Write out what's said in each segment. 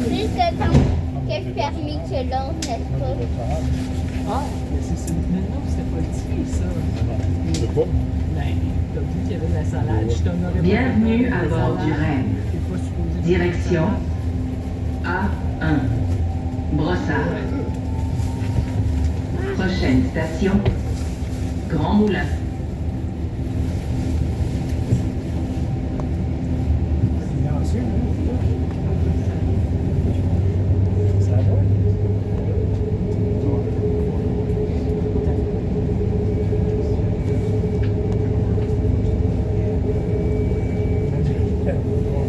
plus de temps que je permis que l'autre, n'est-ce pas? Ah, mais mais non, c'était pas dit, ça. Je sais pas. Ben, t'as dit qu'il y avait de la salade, je t'en aurais pas Bienvenue fait à de bord salade. du Rhin. T'es pas supposé faire de Direction salade. A1. Brossard. Prochaine station, Grand Moulin. Ça va?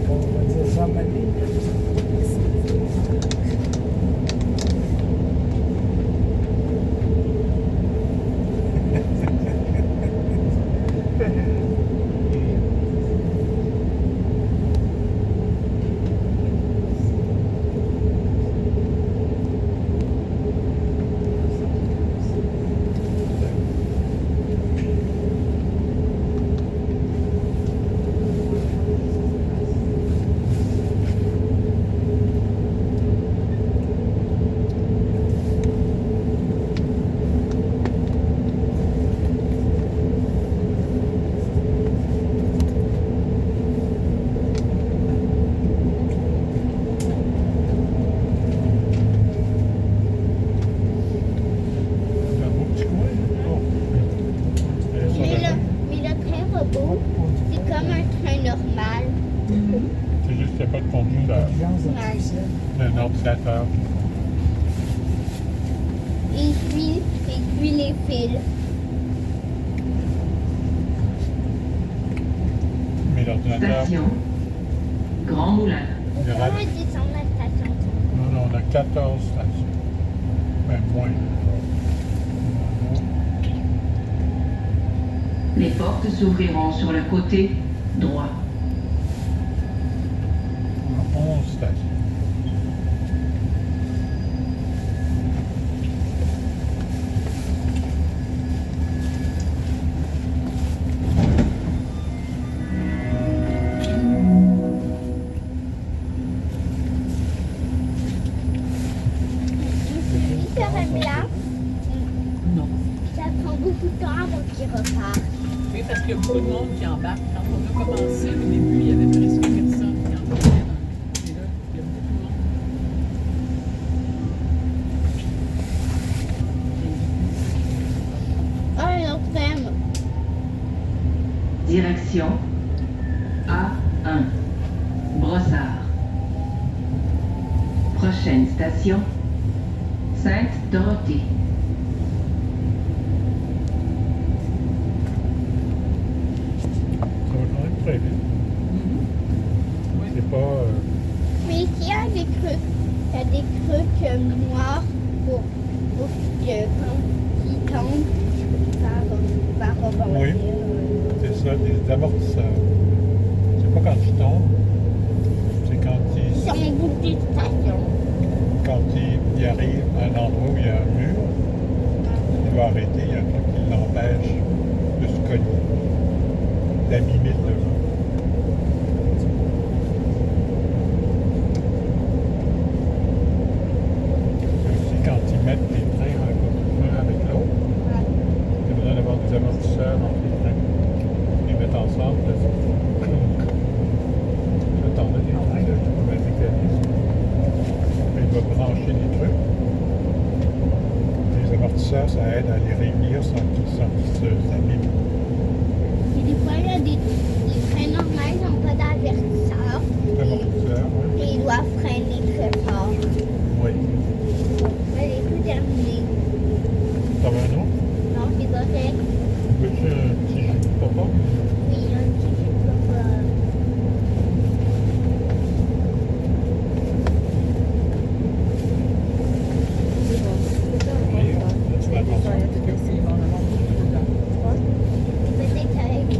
On va dire ça maintenant. Un beau petit coin. Mais le train robot, c'est comme un train normal. C'est juste qu'il n'y a pas de conducteur. C'est un ordinateur. Il suit les fils. Mais l'ordinateur, Station, Grand Moulin. On peut Grave. descendre la station. non, on a 14 stations. Même moins. Les portes s'ouvriront sur le côté droit. On a 11 stations. Il serait là. Non. Ça prend beaucoup de temps avant qu'il repart. Oui, parce qu'il y a beaucoup de monde qui embarque. Quand on a commencé, au début, il y avait presque personne qui embarquait. Et là, il y a beaucoup de monde. Oh, un autre thème. Direction A1. Brossard. Prochaine station, Sainte-Dorothée. Ça va quand même très vite. Oui. C'est pas. Mais ici, il y a des trucs. Il y a des trucs noirs pour que quand il tombe, ça va rebondir. Oui. C'est ça, des amortisseurs. C'est pas quand il tombe, c'est quand Ils sont au bout des stations. il arrive à un endroit où il y a un mur, il va arrêter, il y a un truc qui l'empêche de se cogner, d'abîmer le devant. C'est aussi quand ils mettent les trains un avec l'autre, il y a besoin d'avoir des amortisseurs entre les trains. Ils les mettent ensemble, là, t'en as des trains, là, c'est comme un mécanisme. Puis il va brancher les trucs. Les amortisseurs, ça aide à les réunir sans qu'ils s'abîment. Et des fois, il y a des trains normaux, ils n'ont pas d'avertisseur. Amortisseurs, oui. Et ils doivent freiner très fort. Oui. Allez, tout terminé. T'en veux un autre? Non, c'est correct. Veux-tu un petit jus de papa? Oui, un petit peu comme Oui, là, tu vas attendre ça. peut-être avec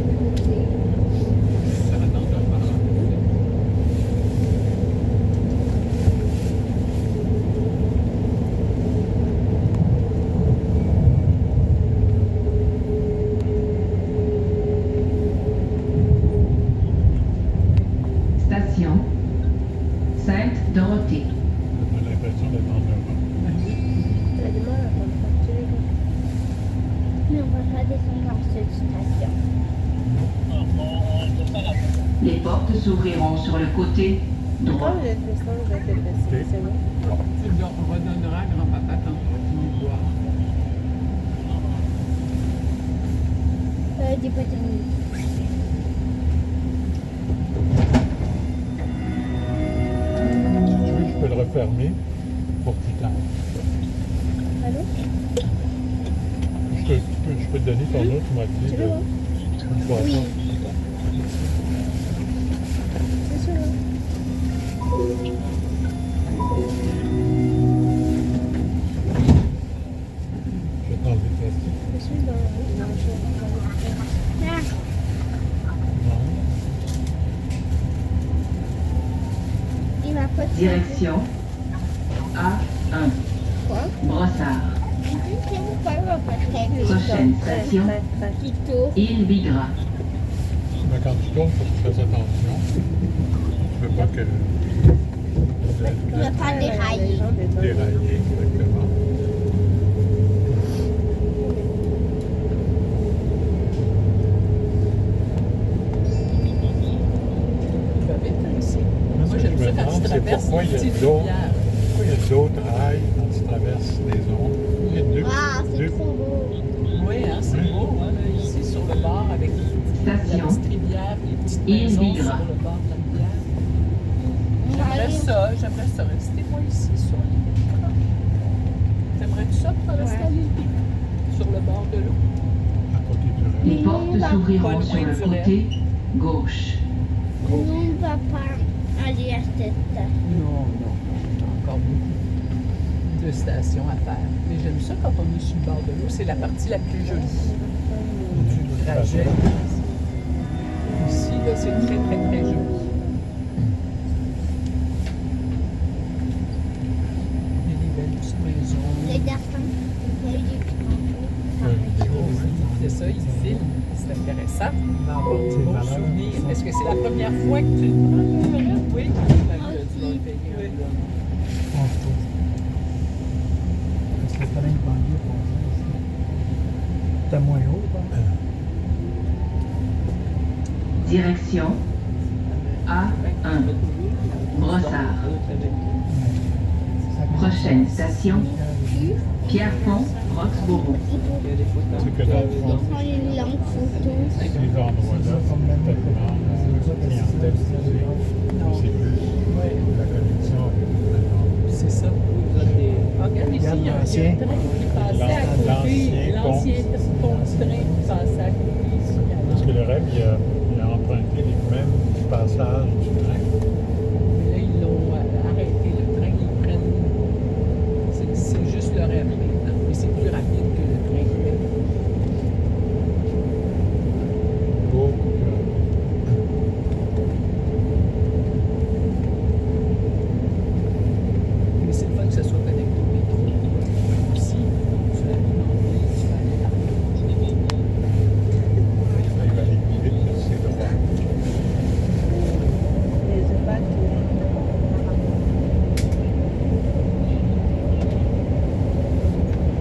Ça va dans le bar. Station, Sainte Dorothée. On a l'impression d'être en Europe. T'as du mal à comprendre. Mais on va pas descendre dans cette station. Les portes s'ouvriront sur le côté droit. Quand je vais descendre, je vais te laisser. C'est bon? Tu le redonneras à grand-papa quand tu vas le voir. J'ai pas terminé. Si tu veux, je peux le refermer pour plus tard. Allô? Je peux te donner ton autre moitié Tu de veux, hein? une boisson. Oui. C'est sûr. Je vais t'enlever le plastique. Je suis dans le champ. Ah, Non. il m'a pas dit. Direction A1. Quoi? Brossard. Je sais pas, on va pas très vite. Prochaine station, Qui tourne. Île Bigra. Mais quand tu tournes, il faut que tu fasses attention. Tu veux pas que On va pas dérailler. dérailler exactement. Tu vas vite hein, ici. Moi, Moi, ce que j'aime je me ça quand demande, tu c'est traverses pourquoi une il y a petite d'autres rivière. pourquoi il y a d'autres rails quand tu traverses des zones. Il y a Ah, c'est deux trop beau. Oui, hein, c'est beau. Hein, là, ici, sur le bord, avec la Station petite rivière, les petites Île maisons Bigra. sur le bord de la rivière. On va aller- J'aimerais ça rester, moi, ici, sur l'île. T'aimerais-tu ça, traverser Ouais. la l'île sur le bord de l'eau? à côté du rail. Les portes Pas s'ouvriront loin sur le du côté gauche. Nous, on ne va pas aller à cette station. Non, non. Il y a encore beaucoup de stations à faire. Mais j'aime ça quand on est sur le bord de l'eau. C'est la partie la plus jolie du trajet. Ici, là, c'est très, très, très joli. Il y a des belles petites maisons. Les garçons, il y a eu des petits C'est ça, ils filment. C'est intéressant d'avoir des C'est beaux malade. souvenirs. Est-ce que c'est la première fois que tu le prends, le rêve? Oui. Tu vas le payer un peu. C'est pas une banlieue pour ça aussi. T'as moins haut, quoi. Direction A1. Brossard. Prochaine station, Pierrefonds, Roxborough. C'est que dans le fond, prend une longue photo. ces endroits-là sont tellement clientèle. C'est plus la connexion avec le C'est ça. Regarde ici, il y a un l'ancien. train qui passait à côté. L'ancien L'ancien pont de train qui passait à côté ici. Parce que le rêve, il a emprunté les mêmes passages du train. Mais là, ils l'ont arrêté, le train. Ils prennent. C'est juste le rêve maintenant. Mais c'est plus rapide que le train. Beaucoup plus rapide. Mais c'est le fun que ça soit connecté au métro. Aussi, tu vas aller dans le tu vas aller partout. Il va aller plus vite que c'est droit. Les EHPAD.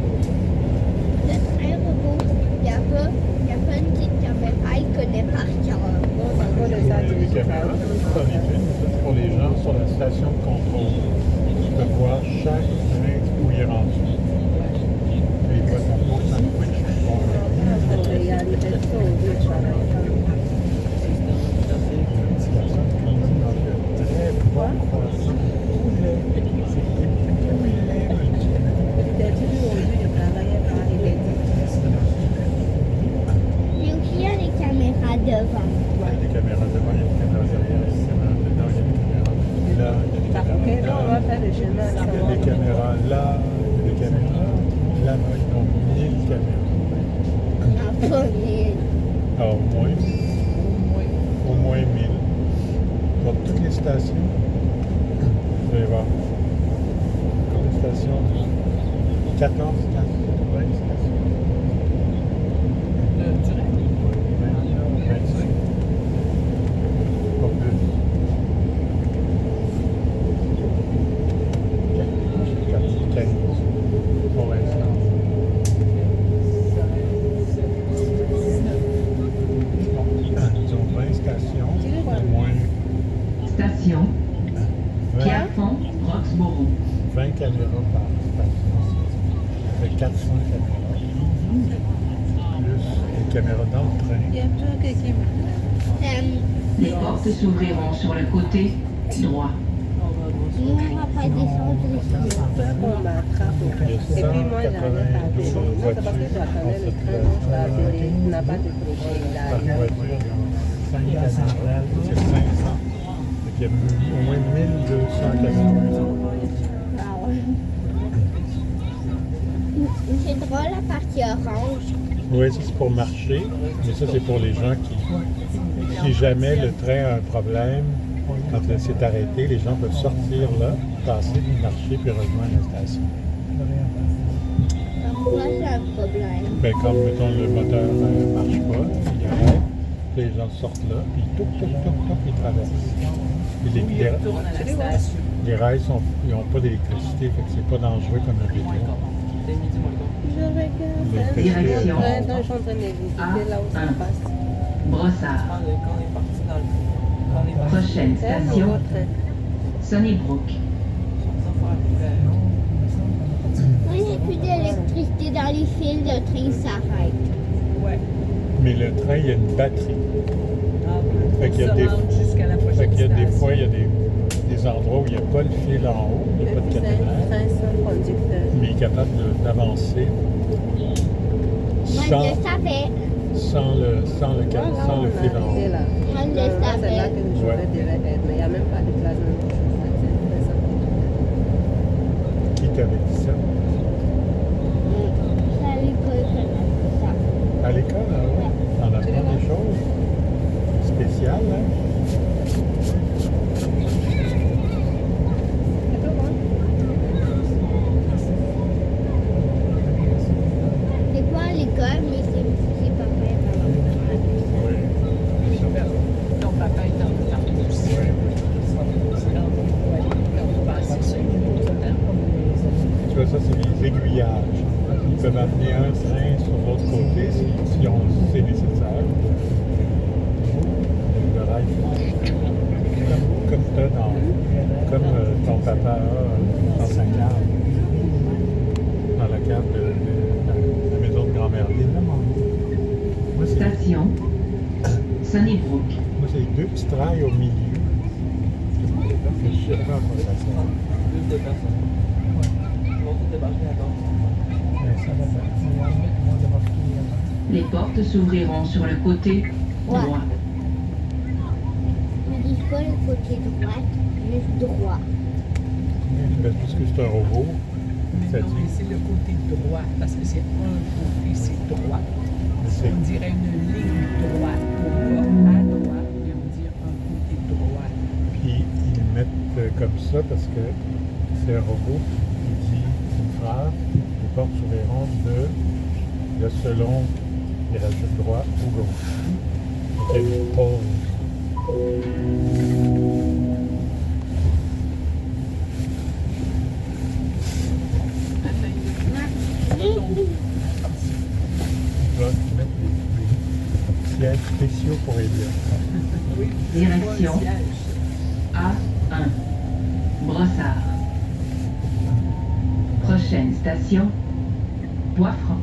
Le train robot, il n'y a pas une petite caméra, il connaît par cœur. Bon, c'est quoi le Il y a sac? des caméras, c'en est une, ça, c'est pour les gens sur la station de contrôle. Tu peux voir chaque train où il est rendu. Et il voit ton beau sandwich. Il y a les restos au lieu de travailler. C'est la seule qui est dans le très bon croissant. C'est épais. T'as dit aujourd'hui, il travaillait par les Mais aussi, il y a les caméras devant. Il y a des caméras devant, il y a des caméras derrière, il y a des caméras dedans, il y a des caméras là, il y a des Ok, caméras là, on va là. faire le chemin. Il y a des caméras là, il y a des caméras là-bas, ils ont 1000 caméras. En premier. Ah, au moins 1000. Pour toutes les stations, vous allez voir. Toutes les stations, 14 stations, 20 stations. Du rêve. 25. Pas plus. Station 20, Pierrefonds, Roxborough. 20 caméras par station. Ça fait 400 caméras. Plus les caméras dans le train. Il y a plus que qui Les portes s'ouvriront sur le côté droit. Nous, on va pas descendre ici. on m'attrape. Et puis moi, j'avais pas de c'est parce que j'attendais le train, donc ça a donné, on n'a pas de projet. Il Par arrive. voiture, Il y a 500 c'est 500. Donc, il y a au moins 1200 caméras. Ah ouais. C'est drôle la partie orange. Oui, ça c'est pour marcher, mais ça c'est pour les gens qui, si jamais le train a un problème, quand c'est arrêté, les gens peuvent sortir là, passer, puis marcher, puis rejoindre la station. Moi, j'ai un problème. Ben, comme, mettons, le moteur ne marche pas, il arrête, puis les gens sortent là, puis touc, touc, touc, touc, ils traversent. Puis Oui, il retourne à la station. les rails n'ont pas d'électricité, fait que c'est pas dangereux comme le vélo. C'était midi moins quart. Je regarde. Direction. Je suis en train de visiter là où ça passe. Brossard. Quand on est parti dans le quand on est parti, Prochaine C'est un station nouveau train. Sunnybrook. Moi, il n'y a plus d'électricité dans les fils, le train s'arrête. Ouais. Mais le train, il y a une batterie. Fait qu'il y a On se des- rend jusqu'à la Fait prochaine qu'il y a des station. fois, il y a des endroits où il n'y a pas le fil en haut, il n'y a Et pas de puis c'est un caténaire, train sans conducteur. mais il est capable d'avancer Moi, sans, je savais. sans le Voilà, sans on le est fil en arrivé haut. là. Moi, je Normalement, c'est là savais. que le chauffeur Ouais. devait être, mais il n'y a même pas de place même pour le chauffeur. C'est un train sans conducteur. Qui t'avait dit ça? C'est à l'école qu'on a fait ça. À l'école, ah ouais. On apprend des choses spéciales, hein? C'est pas à l'école, mais c'est pas vrai. Oui. Ton papa est en retard aussi. Tu vois, ça, c'est les aiguillages. Ils peuvent amener un train sur l'autre côté si c'est nécessaire. Le rail, comme t'as comme ton papa a dans sa cave, dans la cave de la maison de grand-mère Lynn. Moi, Station Sunnybrook. c'est deux petits trails au milieu. Je sais pas à quoi ça sert. Deux de personnes. Ils vont tous débarquer à bord. Mais ça va faire. Les portes s'ouvriront sur le côté droit. On dit pas le côté droit, juste droit. Parce que c'est un robot, Mais ça non, mais dit. c'est le côté droit, parce que c'est un côté, c'est droit. C'est On dirait une ligne droite. On va à droite, et on dit un côté droit. Puis ils le mettent comme ça parce que c'est un robot qui dit une phrase, les portes s'ouvriront de selon les rajoute droit ou gauche. Donc il y a une pause. Là, ils mettent les sièges spéciaux pour les lions. Oui, Direction. c'est pas le siège. A1. Brossard. Prochaine station Poiffrand.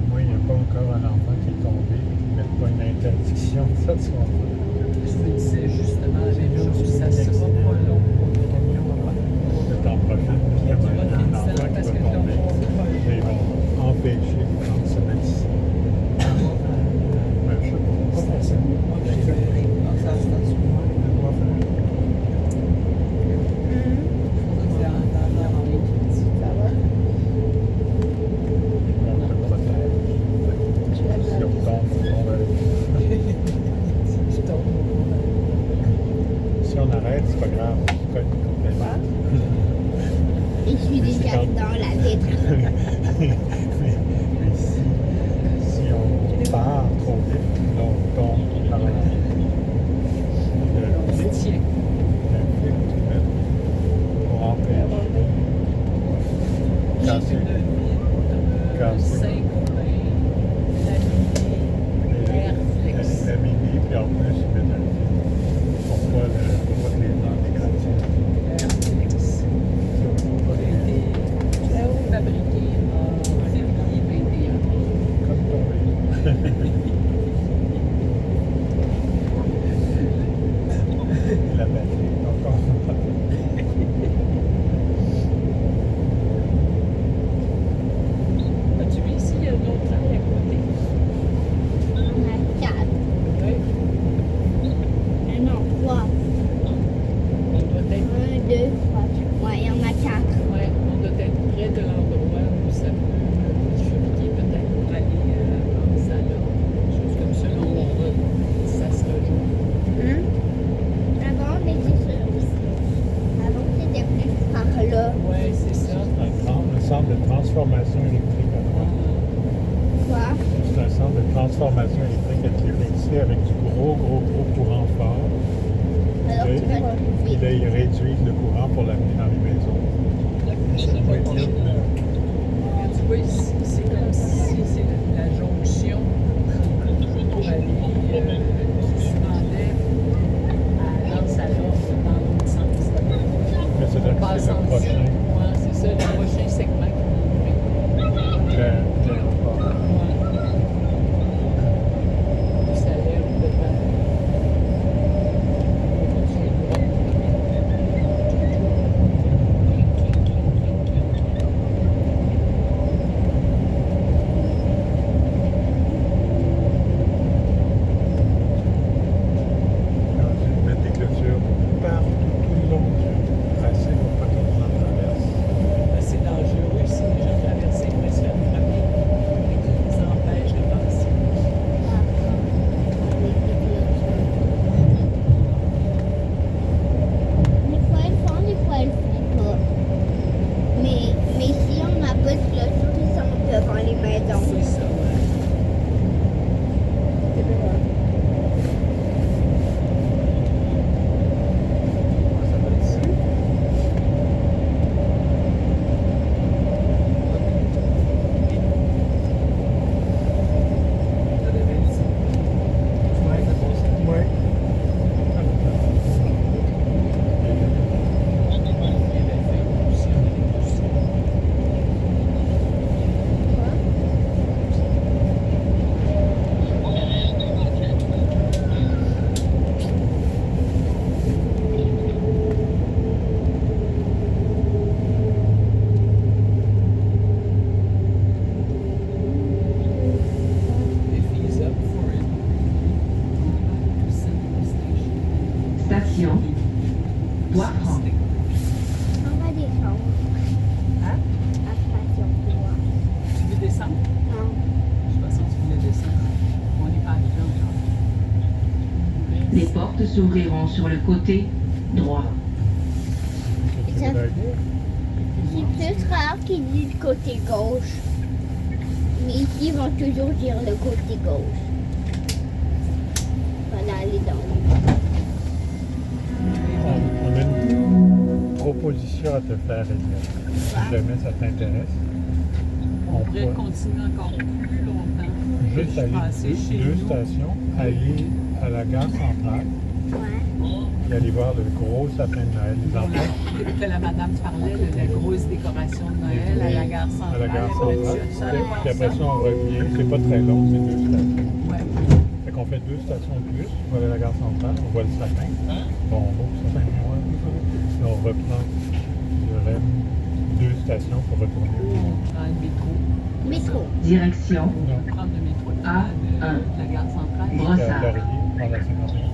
Moi, il n'y a pas encore un enfant qui est tombé et qui ne mettent pas une interdiction de s'asseoir. Je me disais justement la même chose, ça sera pas long pour le camion à droite. Le temps prochain, justement, il y a un enfant qui va tomber et ils vont empêcher les gens de se mettre ici. Mais je sais pas. Pas facile. Ça va? On se protège. Si on tombe, on tombe avec. Si on arrête, c'est pas grave. On se cogne complètement. Et je suis déjà dans la vitre. Mais si on part trop vite, on tombe par la On se tient. le fil qui met pour empêcher. Casser. Casser. La mini, puis en plus, ils mettent un fil pour pas que les transformation électrique à droite. Quoi? C'est un centre de transformation électrique électricité avec du gros courant fort. Alors Et tu vas le puis là, ils réduisent le courant pour l'amener dans les maisons. Ça doit être là. Regarde, tu vois ici, c'est comme si c'est la jonction pour aller du Mandel à Lansalon dans l'autre sens. Mais c'est là On que passe c'est en le prochain. Ouais, c'est ça, le prochain segment qui va ouvrir. L'aéroport. Puis ça lève devant. On continue droit. Ils mettent des clôtures partout tout le long du tracé pour pas que tout le monde traverse. Ben, c'est dangereux si les gens traversent, ils vont se faire frapper. Ça empêche de passer. Des fois elles font, des fois elles font pas. Mais si on n'a pas de clôture, ils sont devant les maisons. C'est ça, ouais. Ça va dessus. Ça devait être ici. Oui. Il avait fait aussi, on avait poussé. If he's up for it, to Central Station. Station Bois-Franc. On va descendre Hein? à Station Bois. Tu veux descendre? Non. Je pensais que tu voulais descendre. On n'est pas arrivé encore. Les portes s'ouvriront sur le côté droit. Qu'est-ce que tu veux dire? C'est plus rare qu'ils disent le côté gauche. Mais ici, ils vont toujours dire le côté gauche. Voilà, aller dans le... On a une proposition à te faire, Eliane. Si jamais ça t'intéresse, On on pourrait peut continuer encore plus longtemps. juste aller passer chez deux nous. stations, aller à la gare centrale Ouais. et aller voir le gros sapin de Noël. Les enfants Que la madame parlait de la grosse décoration de Noël à la gare centrale. à la gare Il y avait centrale. dessus. Ça allait voir Puis après ça. ça, on revient. C'est pas très long, c'est deux stations. Ouais. Fait qu'on fait deux stations de plus. On va aller à la gare centrale, on voit le sapin. Bon, on va au sapin de Noël. Puis on reprend le reste, deux stations pour retourner au On prend le métro. Métro. Direction On va prendre le métro de A1. la gare centrale. Brossard. Laurier, prendre la 51.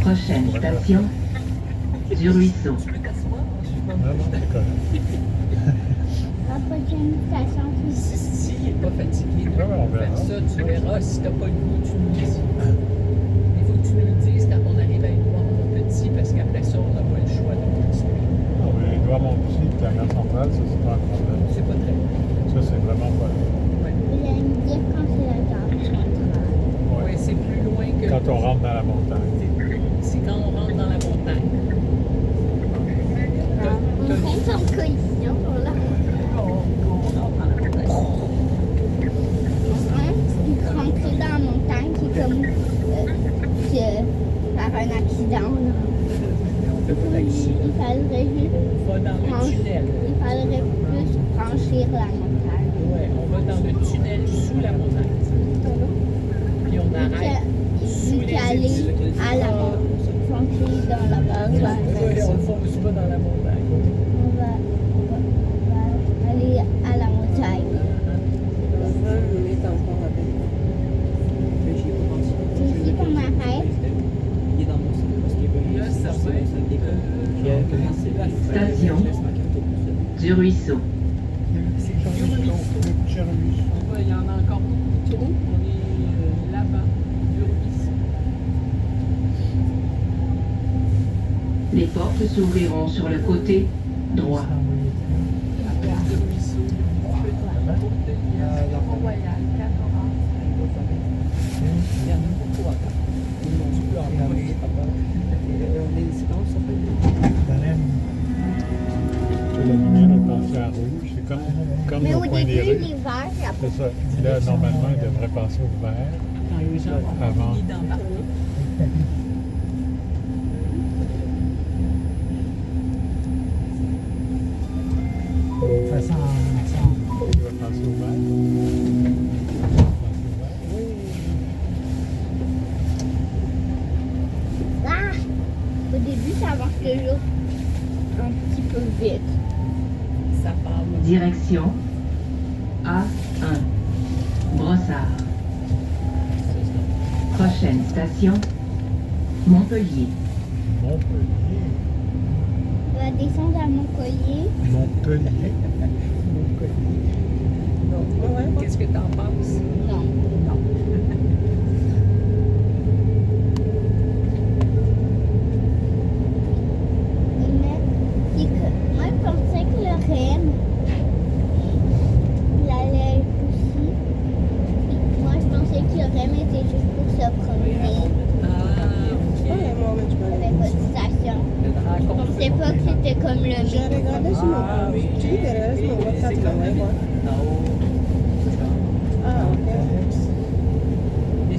Prochaine station du Ruisseau. Tu peux t'asseoir? Non, non, c'est correct. La prochaine station, c'est S'il n'est pas fatigué de Ouais, on verra. faire ça, tu verras. Si tu n'as pas le goût, tu nous dis. Il faut que tu nous le dises quand on arrive à Édouard Montpetit, parce qu'après ça, on n'a pas le choix de continuer. Non, mais Édouard Montpetit, la gare centrale, ça, c'est pas un problème. C'est pas très bon. Ça, c'est vraiment pas long. Ouais. Vous allez me dire quand c'est la gare centrale. Ouais, c'est plus loin que. Quand on rentre dans la montagne. C'est quand on rentre dans la montagne. On rentre en collision pour la On rentre dans la montagne. rentrer dans la montagne, c'est comme faire un accident. Là. On fait pas d'accident. Il faudrait juste On va dans le tunnel. il faudrait plus franchir la montagne. Ouais, on va dans le tunnel sous la montagne. Puis on arrête sous Vu les qu'aller études. à la montagne, franchir dans la montagne. Ouais, on ne fonce pas dans la montagne. On va aller à la montagne. L'enfant nous est encore avec moi. Mais j'y ai pas pensé. C'est ici qu'on arrête. Il est dans mon sac parce qu'il veut Là, ça va être, comment c'est la Station du Ruisseau. c'est Le petit ruisseau. On va, il y en a encore beaucoup trop. On est là-bas, du ruisseau. Les portes s'ouvriront sur le côté droit. À place du ruisseau, tourne Mais au au coin des début, rues. l'hiver, après, C'est ça. Là, normalement, il devrait passer au vert. Quand les gens vont Avant. fini d'embarquer. On fait ça ensemble. Il va passer au vert. ah, au début, ça marche toujours un petit peu vite. Ça part. Direction A1. Brossard. Prochaine station, Montpellier. Montpellier. On va descendre à Montpellier. Montpellier. Qu'est-ce que t'en penses? Non. Non. Moi, je pensais que le REM, il allait être aussi. Moi, je pensais que le REM était juste pour se promener Ah, ok. avec votre station. Le Je rencontre. pensais pas que c'était comme le J'ai métro. regardé sur mon tu dis derrière sur mon WhatsApp, là, ouais, quoi. Non. Ah, ok. Mais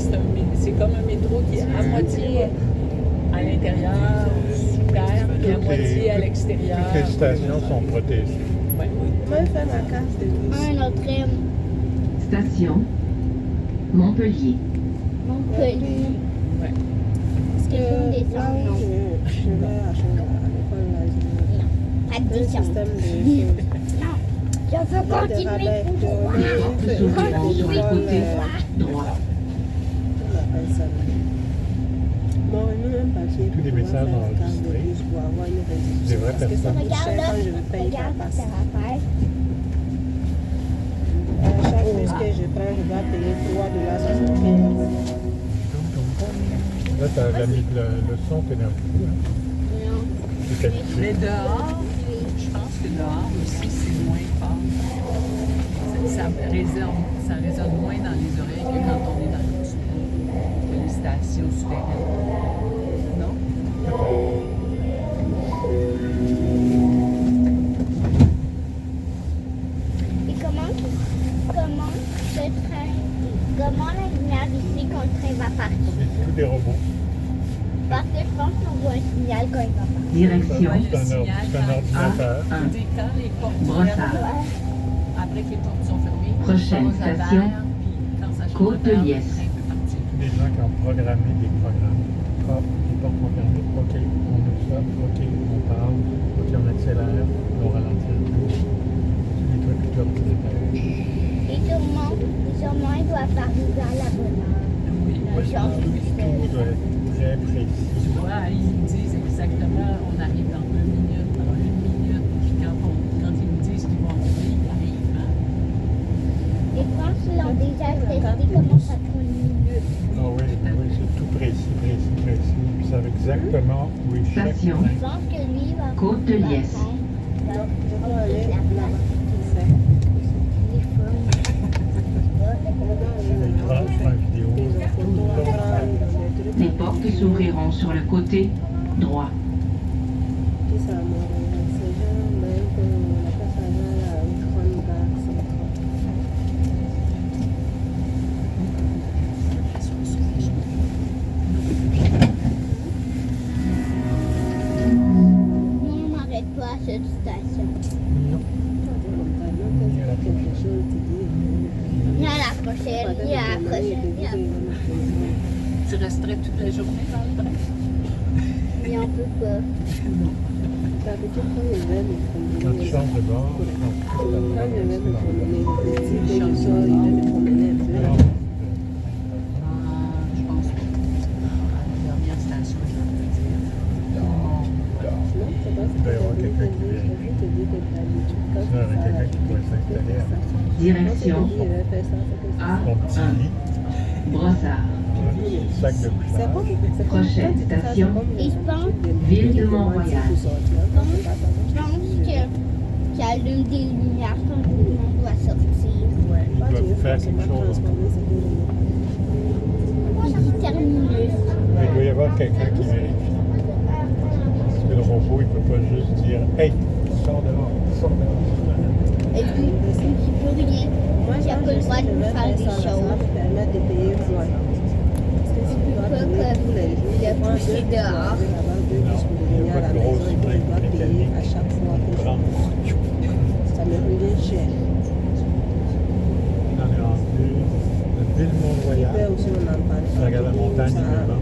c'est comme un métro qui est à moitié à l'intérieur, sous terre, et à moitié à l'extérieur. Toutes les stations sont protégées. Ouais. Moi, je fais ma carte de bus. Un autre REM, Station, Montpellier. Montpellier. Ouais. Parce que Ils font des là où sons, je vais à l'école, là, Pas de j'ai un descente. système de... Non, je veux de continuer rabais, tout de droit. rabais, Porte s'ouvriront sur le côté droit. on appelle ça. Bon, nous, un papier Tous les pour messages pouvoir faire la carte de enregistrés. bus pour avoir une réduction. Des vraies Parce que ça personnes. coûte cher Regarde quand là, je le paye par regarde passe. cette affaire. Chaque bus que je prends, je dois payer $3,75. Là, tu as le son t'énerve beaucoup. Hein? Non. C'est habitué. Mais dehors, je pense que dehors aussi, c'est moins fort. Ça résonne moins dans les oreilles que quand on est dans le que les stations souterraines. Non? Et comment la lumière ici quand le train va partir? C'est tous des robots. Parce que je pense qu'on voit un signal quand il va partir. Direction C'est un ordinateur. A1. Dès quand les portes Brossard. ferment, après que les portes sont fermées, Prochaine ça change à station, vert, puis quand ça change Côte à vert, de le Liesse. train peut partir. Tous les gens qui ont programmé des programmes. Ah, les portes sont fermées. OK, on ouvre ça. OK, on parle. OK, on accélère. On ralentit un peu. C'est des trucs tout ordinaires. Et sûrement, il doit arriver à la bonne heure. Oui, Oui, tout doit être très précis. tu vois, ils me disent exactement, on arrive dans 2 minutes, dans 1 minute, puis quand ils me disent qu'ils vont arriver, ils arrivent. Hein? Et je pense qu'ils ont déjà testé comment ça prend une minute. Ah oui, oui, c'est tout précis. Ils savent exactement où est chaque Station. train. Je pense que lui il va Côte de Liesse. Je dois aller la là-bas. place. Les feux. L'écran, je prends une vidéo. Les portes s'ouvriront sur le côté droit. Nous, on n'arrête pas à cette station. Ni à la prochaine, ni à la prochaine, ni à la prochaine. Tu resterais toute la journée dans le train? Mais on peut pas. Quand tu changes de bord, Quand je vais me promener, le petit, dès que je sors, il va me promener un peu. Je pense pas. À la dernière station, je vais te dire. Non, c'est pas Il doit y avoir quelqu'un qui vérifie. Sinon, il y aurait quelqu'un qui pourrait s'installer avec Direction son petit A1. lit, Brossard. un sac de C'est couchage. comme Prochaine station, Et je pense Ville de Mont-Royal. qu'il allume des lumières quand tout le monde doit sortir. Ils doivent faire quelque chose. Puis terminus. Mais il doit y avoir quelqu'un qui vérifie. Parce que le robot, il ne peut pas juste dire « Hey, sors dehors, sors dehors. » et puis qui peut rien, Moi, qui a pas le droit de nous faire des ça choses. me permet de payer moins. Parce que si tu dois Pourquoi payer tous les jours, il a tu prends poussé 2 bus dehors? là-bas, 2 bus pour il y a venir à pas la de maison grosse et puis tu brique dois payer mécanique. à chaque fois que Prendre. ça me revient cher. On est rendu de Là Ville-Mont-Royal. aussi, on n'en parle pas. Regarde la montagne devant.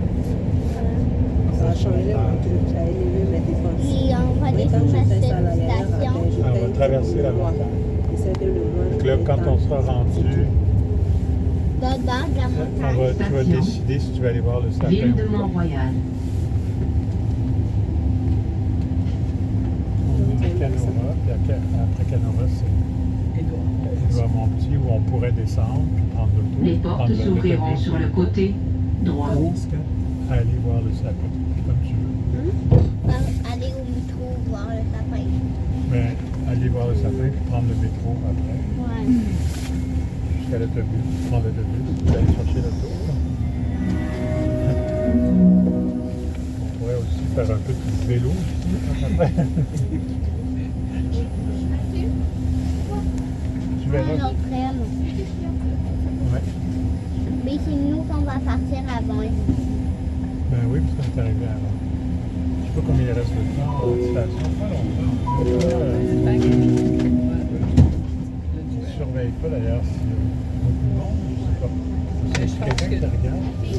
Ça a changé mon truc, ça a élevé mes dépenses. Puis on va Mais aller quand sur ma j'étais salariée, station. Ah, on va traverser la montagne. Et c'est que le moins. Donc là, quand on sera rendu, Dans de la montagne. tu vas décider si tu vas aller voir le sapin Ville de ou pas. Mont-Royal. On est à Canora, puis après Canora, c'est Édouard Montpetit où on pourrait descendre, puis prendre l'auto, Les portes prendre s'ouvriront l'autobus, sur le côté droit. ou aller voir le sapin, comme tu veux. Aller au métro voir le sapin. Mais aller voir le sapin, puis prendre le métro après, Ouais. jusqu'à l'autobus, prendre l'autobus, puis aller chercher l'auto. On pourrait aussi faire un peu de vélo ici, après. Tu verras. On traîne. Ouais. Mais c'est nous qu'on va partir avant. Ben oui, parce qu'on est arrivé avant. Je sais pas combien il reste de temps en station. Pas longtemps. Je ne surveille pas d'ailleurs s'il y a beaucoup de monde, je sais pas. Mais je C'est pense quelqu'un que- qui regarde. Je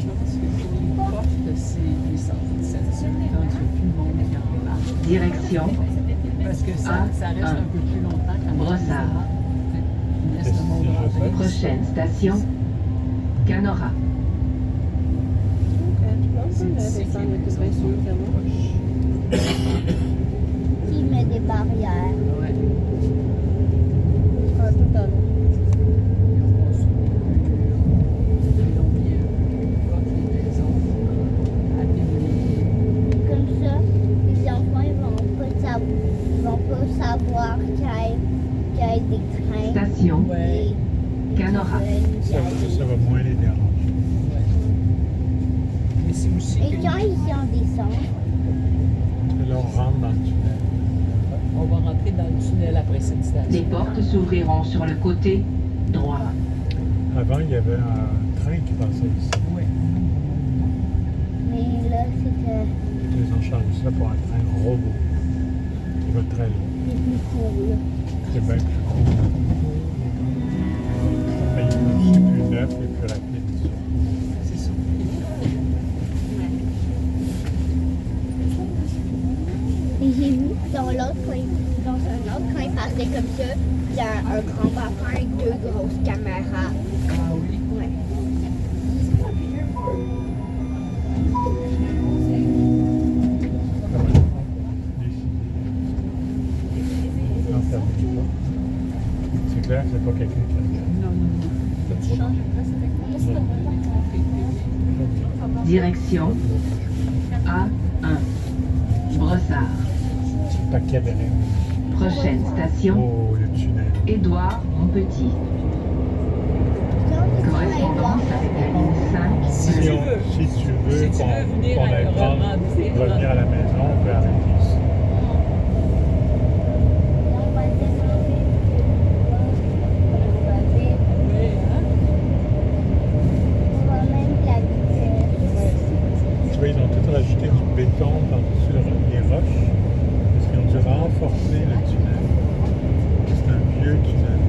pense que pour les portes, c'est des sensations quand il n'y a plus de monde qui en parle. Direction Parce que ça reste un peu plus longtemps quand Brossard. il laisse le monde rentrer. Prochaine station, Canora. Ok, je pense que je vais descendre le plus sûr que moi. Qui met des barrières. Ouais. Ah, tout à l'heure. Ils ont construit ils ont mis les maisons à des Comme ça, les enfants ils vont pas savoir qu'il y a des trains. Station, Ouais. Canora. Ça va moins les déranger. Mais c'est aussi Et que quand ils en descendent, Et là, on rentre dans le tunnel. on va rentrer dans le tunnel après cette station. Les portes s'ouvriront sur le côté droit. Avant, il y avait un train qui passait ici. Ouais. mais là c'était Ils ont changé ça pour un train robot. Il va très loin. plus cool. C'est bien plus cool. Mais c'est plus neuf et plus rapide. C'est ça. Et j'ai vu dans l'autre coin, dans un autre coin passé comme ça, il y a un grand bassin avec 2 grosses caméras. Ah oui. Ouais. Non, termine pas. C'est clair que c'est pas quelqu'un qui regarde. Non, non, non. Direction A1. Brossard. Paquet de règles. Prochaine station, Oh, le tunnel. Édouard Montpetit. Correspondance avec la ligne 5. Si tu veux venir qu'on aille prendre, revenir à la maison, on peut arrêter ici. On va descendre. On va même la vitesse. Tu vois, ils ont tout rajouté du béton par-dessus les roches. Parce qu'ils ont dû renforcer le tunnel. C'est un vieux tunnel.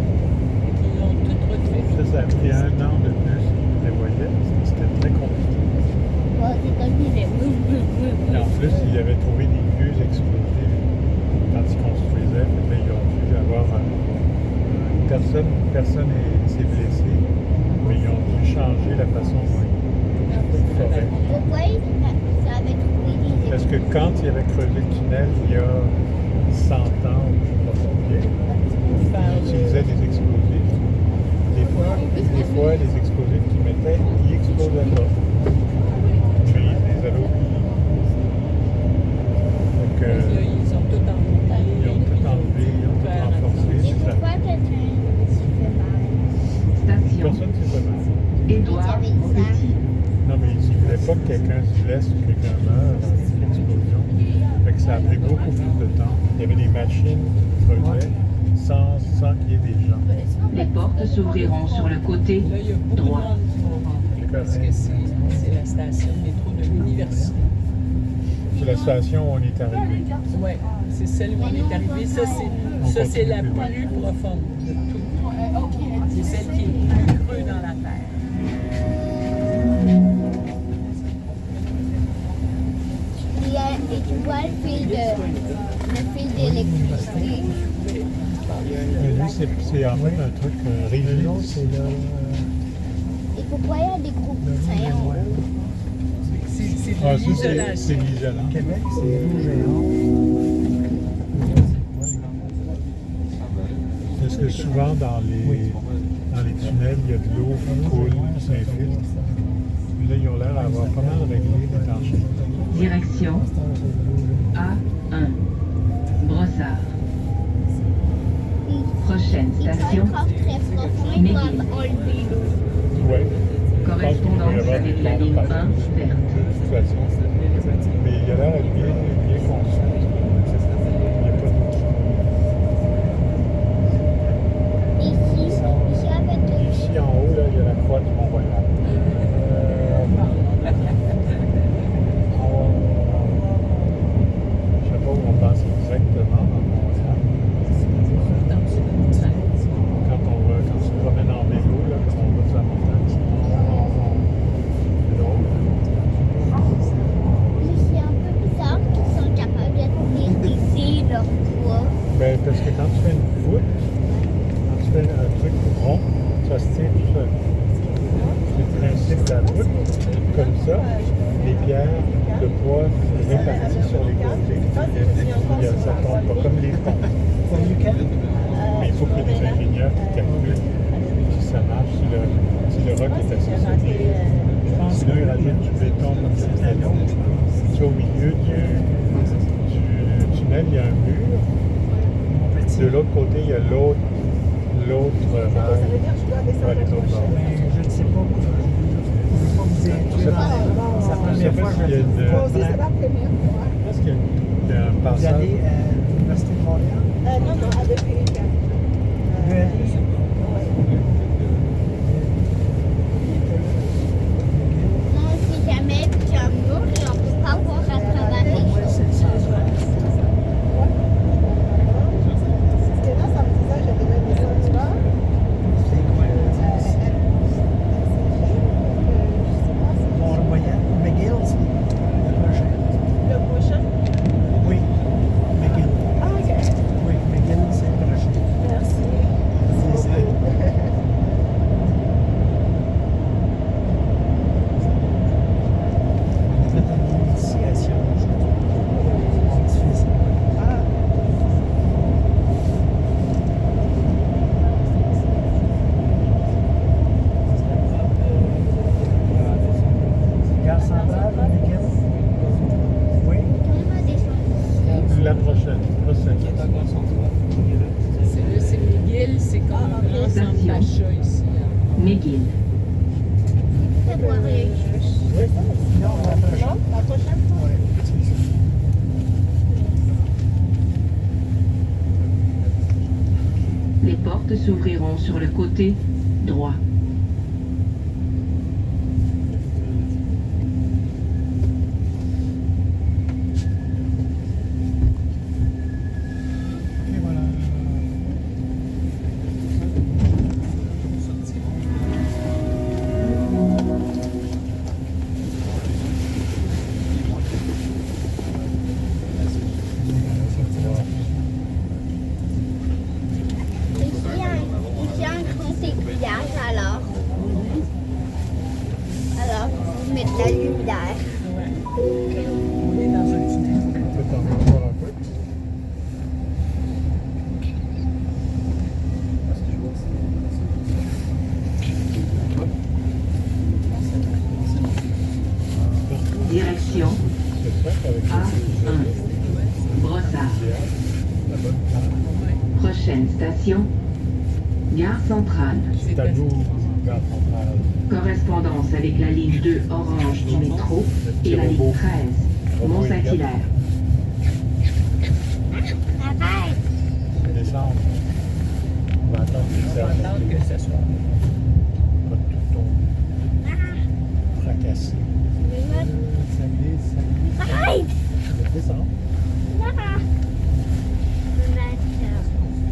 Ils ont tout refait. Ça a pris 1 an de plus qu'ils prévoyaient. C'était très compliqué. Bon, c'est comme il est. Et en plus, ils avaient trouvé des vieux explosifs quand ils construisaient. Fait que là, ils ont dû avoir personne s'est blessé, mais ils ont dû changer la façon dont ils foraient. Pourquoi ça avait trouvé des Parce que quand ils avaient creusé le tunnel il y a 100 ans, ou je ne sais pas combien, ils utilisaient des explosifs. Des fois, les explosifs qu'ils mettaient, ils explosaient pas. Mais ils les avaient oubliés. Donc, Là, ils ont tout enlevé. ils ont tout enlevé, ils ont tout renforcé. Et c'est ça. pourquoi quelqu'un s'y fait mal? Station, Personne ne s'est fait mal. Édouard Montpetit. Non, mais ils ne voulaient pas que quelqu'un se blesse ou que quelqu'un meure dans une explosion. Fait que ça a pris beaucoup plus de temps. Il y avait des machines qui creusaient. sans qu'il y ait des gens. Les portes s'ouvriront sur le côté Là, il y a beaucoup droit. de monde qui vont rentrer parce que c'est la station de métro de l'université. C'est la station où on est arrivé. Oui, c'est celle où on est arrivé. Ça, c'est la plus profonde de tout. C'est celle qui est le plus creux dans la terre. Et tu vois le fil d'électricité. Mais lui, c'est en fait un truc rigide. Non, c'est le. Et pourquoi il y a des gros poussins en haut? C'est Ah, de ça, c'est l'isolation. l'isolant. Québec, c'est rouge et Parce que souvent, dans les tunnels, il y a de l'eau qui coule, qui s'infiltre. Puis là, ils ont l'air d'avoir pas mal réglé l'étanchéité. Direction A1. Brossard. Prochaine Ils sont station, encore très profonds, ils doivent enlever l'eau. Ouais. correspondance avec la ligne 1 verte. De toute façon. Mais il a l'air d'être bien conçu. Il n'y a pas de... Ici avec le Ici en haut, là, il y a la croix du Mont-Royal. Je ne sais pas où on passe exactement dans Montréal. Quand tu te promènes en vélo, là, comme on va sur la montagne, c'est drôle. C'est un peu bizarre qu'ils sont capables de tenir ici leur poids. Ben, parce que quand tu fais une voûte, quand tu fais un truc rond, ça se tient tout seul. C'est le principe de la voûte. Comme ça, les pierres, le poids est réparti sur les côtés. Ça ne tombe pas comme les ponts. Mais il faut que des ingénieurs qui calculent si ça marche, si le roc est assez solide. Sinon, ils rajoutent du béton comme c'est très long. Tu au milieu du tunnel, il y a un mur. De l'autre côté, il y a l'autre vague. Ouais, les autres bords. Je ne sais pas. Je ne peux pas vous dire. C'est la première fois que je Moi aussi, le c'est prends. Est-ce qu'il y a un Vous passage? allez à l'Université de Montréal. Non, avec Erika. Non, on sait jamais, puis il y a un mur et on ne peut pas voir à travers les Ouais, choses. c'est ça. Parce que là, ça me disait, j'avais donné ça, tu vois. C'est quoi Mont-Royal. McGill, c'est le prochain. Le prochain. Oui, McGill. Ah, ok. Oui, McGill, c'est le prochain. Merci. C'est ça. On a fait une initiation aujourd'hui. Mon petit-fils. Ah, Gare centrale, McGill. Oui. On va descendre. La prochaine. C'est McGill, c'est comme un grand centre d'achat ici. McGill. C'est voir les choses. Non, la prochaine. non, la prochaine. Oui, c'est ça. Les portes s'ouvriront sur le côté droit. Et voilà. Ici, un grand aiguillage, alors vous mettez la lumière. On est dans un tunnel. Peut-être en veux voir un peu. Direction C'est ça qu'avec A1. Brossard. la bonne place. Prochaine station, Gare centrale. C'est à nous, Gare centrale. Correspondance avec la ligne 2 orange du métro et la ligne 13, Mont-Saint-Hilaire. Arrête! Descendre. va attendre que ça soit. Pas tout tomber, fracassé. Ça glisse, ça glisse. Arrête! Je descends.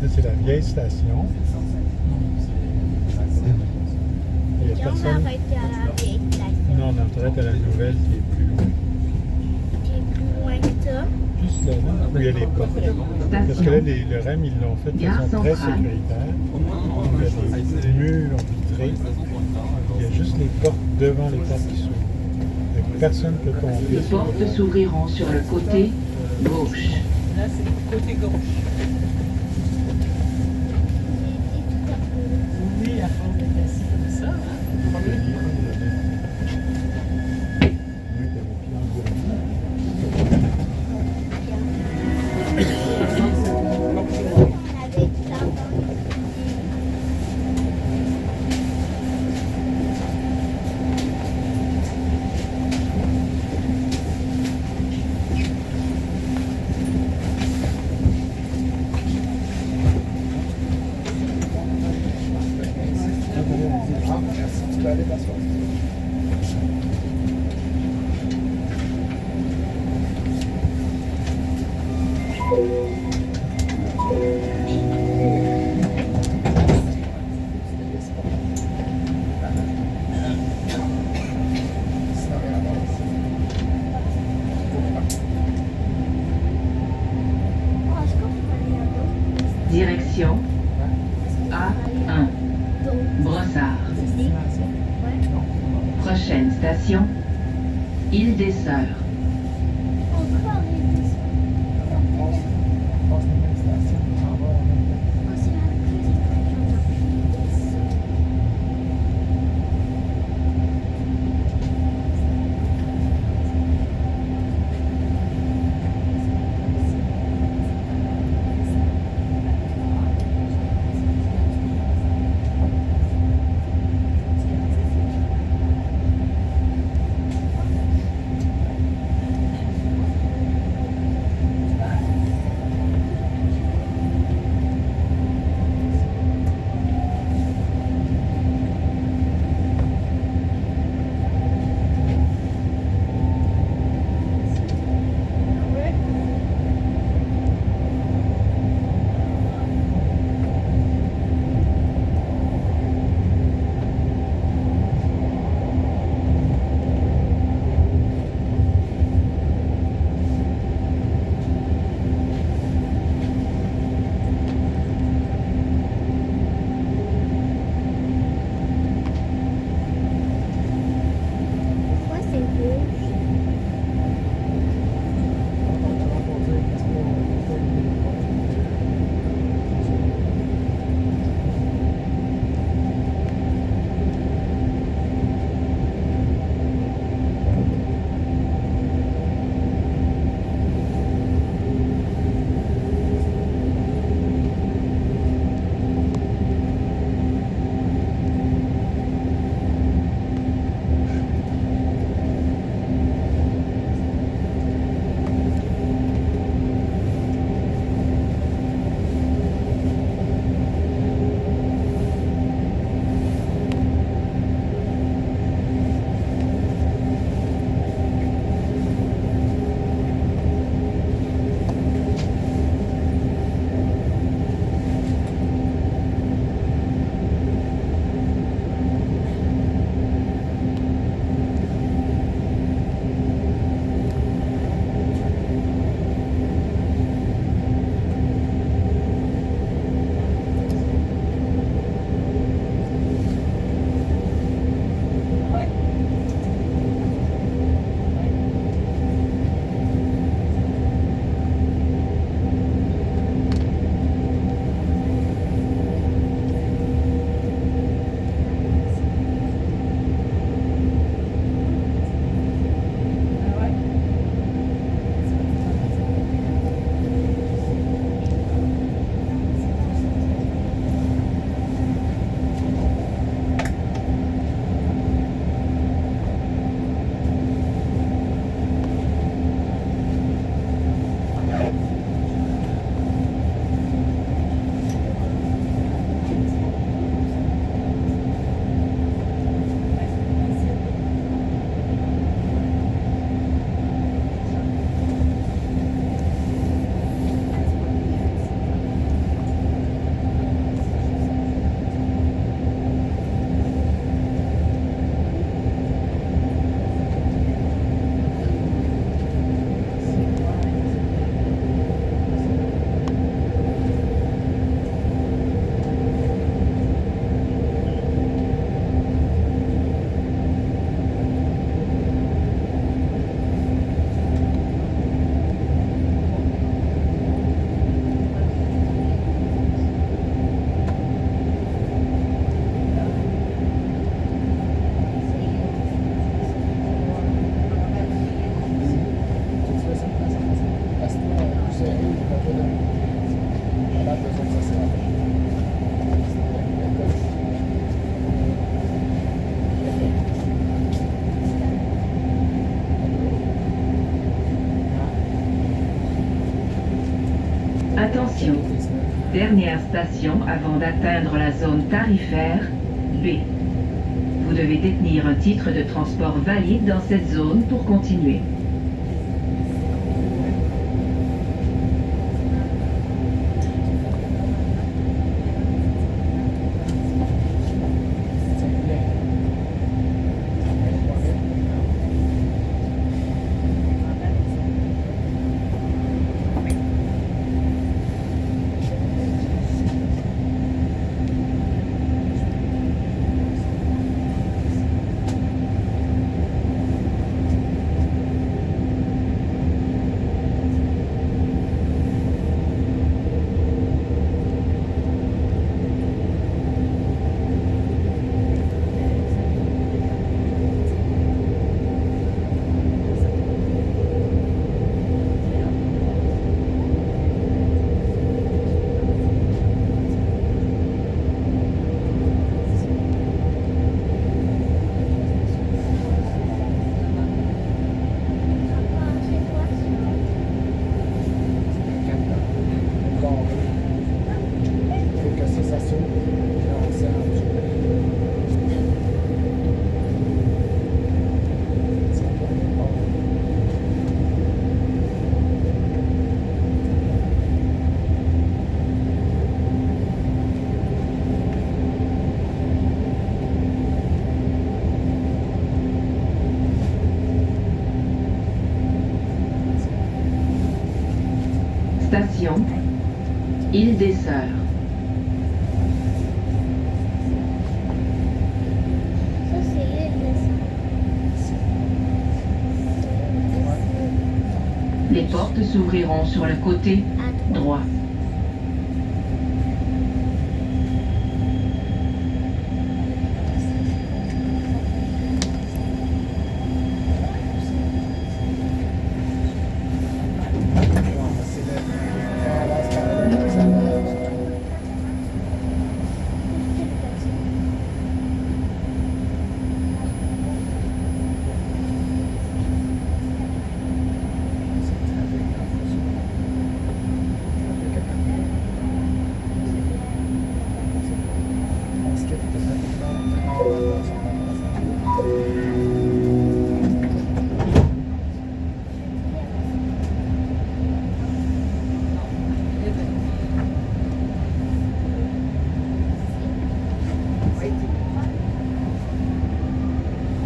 Là, c'est la vieille station. Il y a Et on va personne. arrêter à la vieille station. Non, on est à la nouvelle qui est plus loin. Qui est plus loin que ça. Juste là, où il y a les portes. Parce que là, le REM, ils l'ont fait de façon très sécuritaire. Il y a des murs vitrés. Il y a juste les portes devant les portes qui s'ouvrent. Donc, personne ne peut tomber. Les portes s'ouvriront sur le côté gauche. Là, c'est le côté gauche. Oui, à force d'être assis comme ça. Direction A1, Brossard. Prochaine station, Île des Sœurs. Encore Attention, dernière station avant d'atteindre la zone tarifaire B. Vous devez détenir un titre de transport valide dans cette zone pour continuer. Station Île des Sœurs. Ça, c'est l'île de Sœurs. Les portes s'ouvriront sur le côté À droite. droit.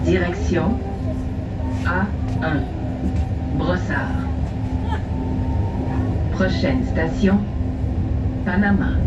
Direction A1, Brossard. Prochaine station, Panama.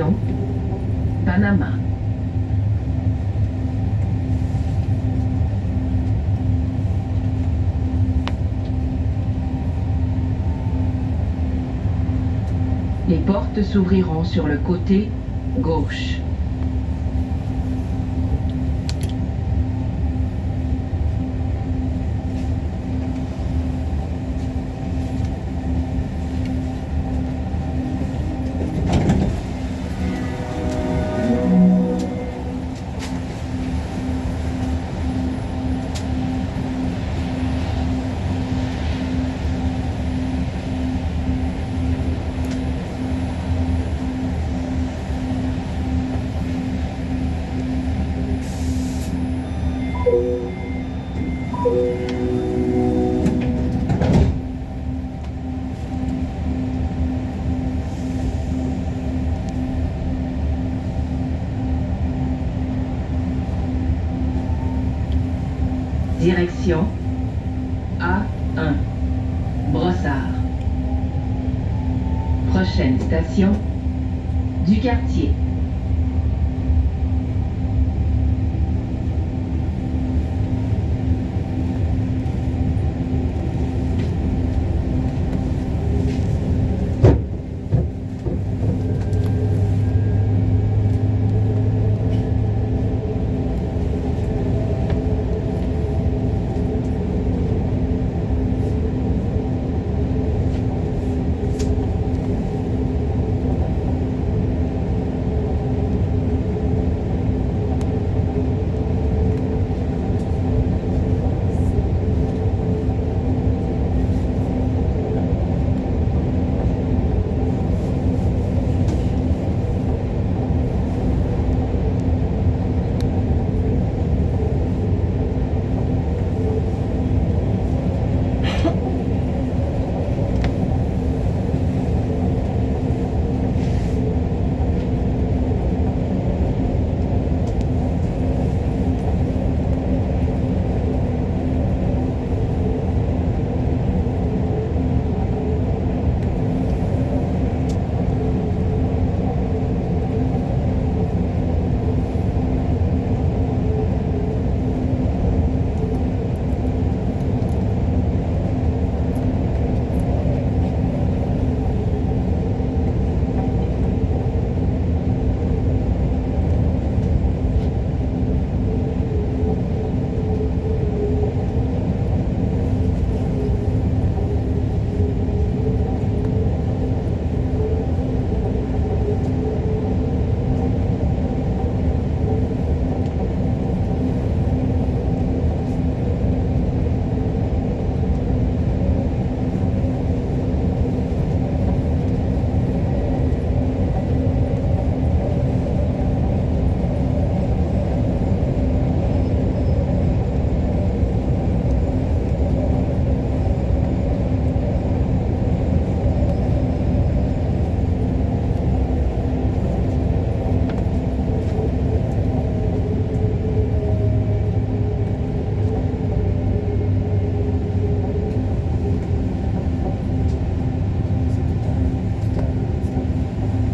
station Panama. Les portes s'ouvriront sur le côté gauche. Direction A1, Brossard. Prochaine station, du quartier.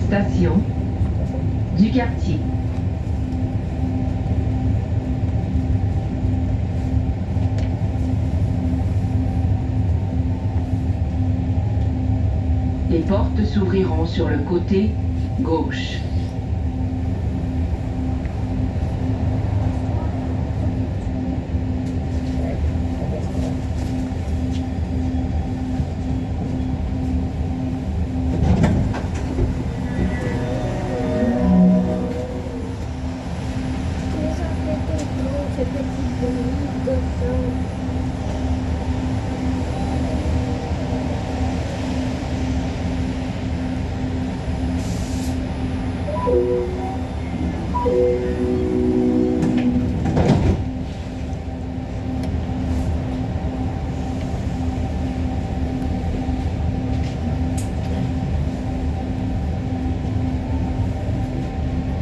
Station du quartier. Les portes s'ouvriront sur le côté gauche.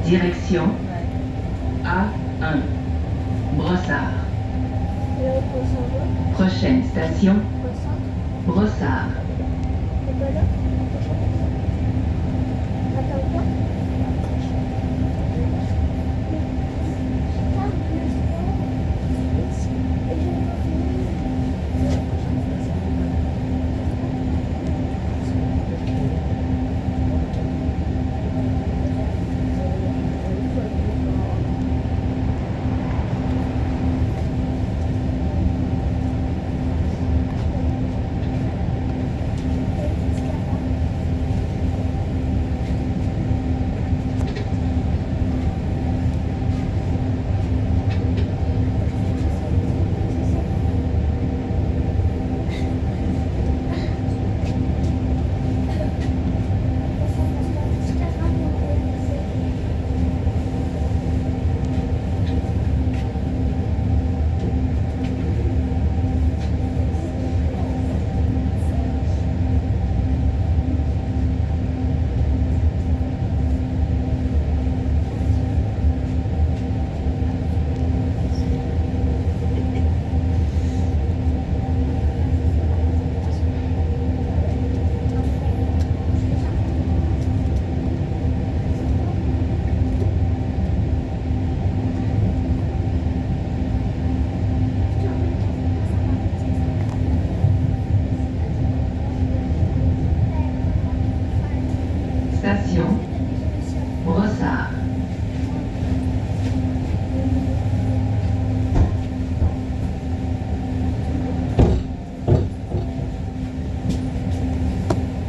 Direction A1, Brossard. Là où on s'en va, Prochaine station, au centre, Brossard. c'est pas là. Attends quoi?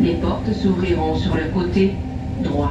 Les portes s'ouvriront sur le côté droit.